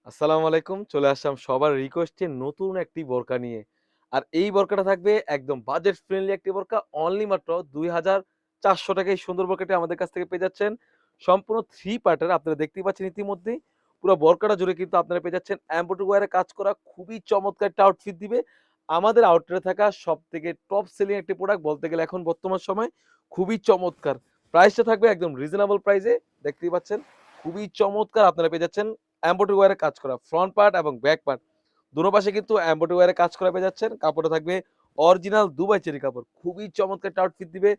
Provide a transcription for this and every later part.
আসসালামু আলাইকুম। চলে আসলাম সবার রিকোয়েস্টে নতুন একটি বোরকা নিয়ে। আর এই বোরকাটা থাকবে একদম বাজেট ফ্রেন্ডলি একটি বোরকা। অনলি মাত্র ৳২,৪০০ এই সুন্দর বোরকাটি আমাদের কাছ থেকে পেয়ে যাচ্ছেন। সম্পূর্ণ 3 পার্টের আপনারা দেখতেই পাচ্ছেন ইতিমধ্যেই। পুরো বোরকাটা জুড়ে কিন্তু আপনারা পেয়ে যাচ্ছেন এমব্রয়ডারি ওয়্যারে কাজ করা খুবই চমৎকার একটা আউটফিট দিবে। আমাদের আউটলেটে থাকা সবথেকে টপ সেলিং একটি প্রোডাক্ট বলতে গেলে এখন বর্তমান সময় খুবই চমৎকার। প্রাইসটা থাকবে একদম রিজনেবল প্রাইসে। দেখতেই পাচ্ছেন খুবই চমৎকার আপনারা পেয়ে যাচ্ছেন এমব্রয়ডারি ওয়্যারে কাজ করা ফ্রন্ট পার্ট এবং ব্যাক পার্ট দোনো পাশে কিন্তু এমব্রয়ডারি ওয়্যারে কাজ করা পেয়ে যাচ্ছেন। কাপড়টা থাকবে অরিজিনাল দুবাই চেরি কাপড়। খুবই চমৎকার একটা আউটফিট দিবে।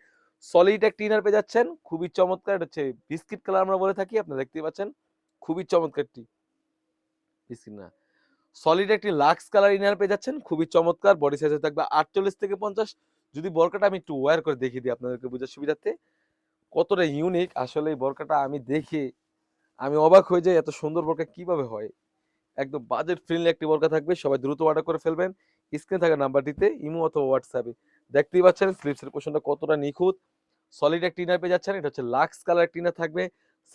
সলিড একটা ইনার পেয়ে যাচ্ছেন। খুবই চমৎকার। এটা হচ্ছে বিস্কিট কালার আমরা বলে থাকি। আপনারা দেখতেই পাচ্ছেন। খুবই চমৎকার একটি বিস্কিট না। সলিড একটি লাক্স কালার ইনার পেয়ে যাচ্ছেন। খুবই চমৎকার। বডি সাইজে থাকবে ৪৮ থেকে ৫০। যদি বোরকাটা আমি একটু ওয়্যার করে দেখিয়ে দিই আপনাদেরকে বোঝার সুবিধার্থে। কতটা ইউনিক আসলে এই বোরকাটা আমি দেখে আমি অবাক হয়ে যাই এত সুন্দর বোরকা কিভাবে হয়। একদম বাজেট ফ্রেন্ডলি একটি বোরকা থাকবে। সবাই দ্রুত অর্ডার করে ফেলবেন। স্ক্রিনে থাকা নাম্বারটিতে ইমো অথবা হোয়াটসঅ্যাপে। দেখতেই পাচ্ছেন স্লিভসের পোরশনটা কতটা নিখুঁত। সলিড একটা ইনার পেয়ে যাচ্ছেন। এটা হচ্ছে লাক্স কালার একটা ইনার থাকবে।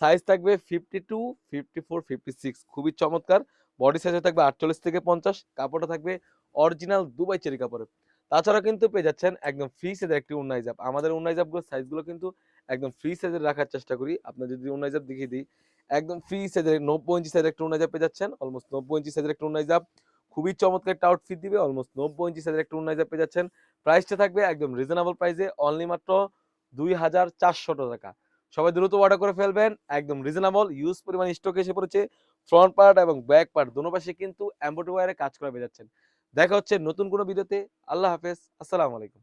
সাইজ থাকবে 52, 54, 56 খুবই চমৎকার। বডি সাইজে থাকবে ৪৮ থেকে ৫০। কাপড়টা থাকবে অরিজিনাল দুবাই চেরি কাপড়ের। তাছাড়া কিন্তু পেয়ে যাচ্ছেন একদম ফ্রি সাইজের একটি ওন্না হিজাব। আমাদের ওন্না হিজাবগুলোর সাইজগুলো কিন্তু একদম ফ্রি সাইজের রাখার চেষ্টা করি। আপনার যদি ওন্না হিজাব দেখিয়ে দিই, একদম ফ্রি সাইজের ৯০ ইঞ্চি সাইজের একটা ওন্না হিজাব পেয়ে যাচ্ছেন। অলমোস্ট ৯০ ইঞ্চি সাইজের একটা ওন্না হিজাব। খুবই চমৎকার একটা আউটফিট দিবে। অলমোস্ট ৯০ ইঞ্চি সাইজের একটা ওন্না হিজাব পেয়ে যাচ্ছেন। প্রাইসটা থাকবে একদম রিজনেবল প্রাইসে অনলি মাত্র ৳২,৪০০। সবাই দ্রুত অর্ডার করে ফেলবেন। একদম রিজনেবল হিউজ পরিমাণ স্টক এসে পড়েছে। ফ্রন্ট পার্ট এবং ব্যাক পার্ট দোনো পাশে কিন্তু এমব্রয়ডারি ওয়্যারে কাজ করা পেয়ে যাচ্ছেন। দেখা হচ্ছে নতুন কোনো ভিডিওতে। আল্লাহ হাফেজ। আসসালামু আলাইকুম।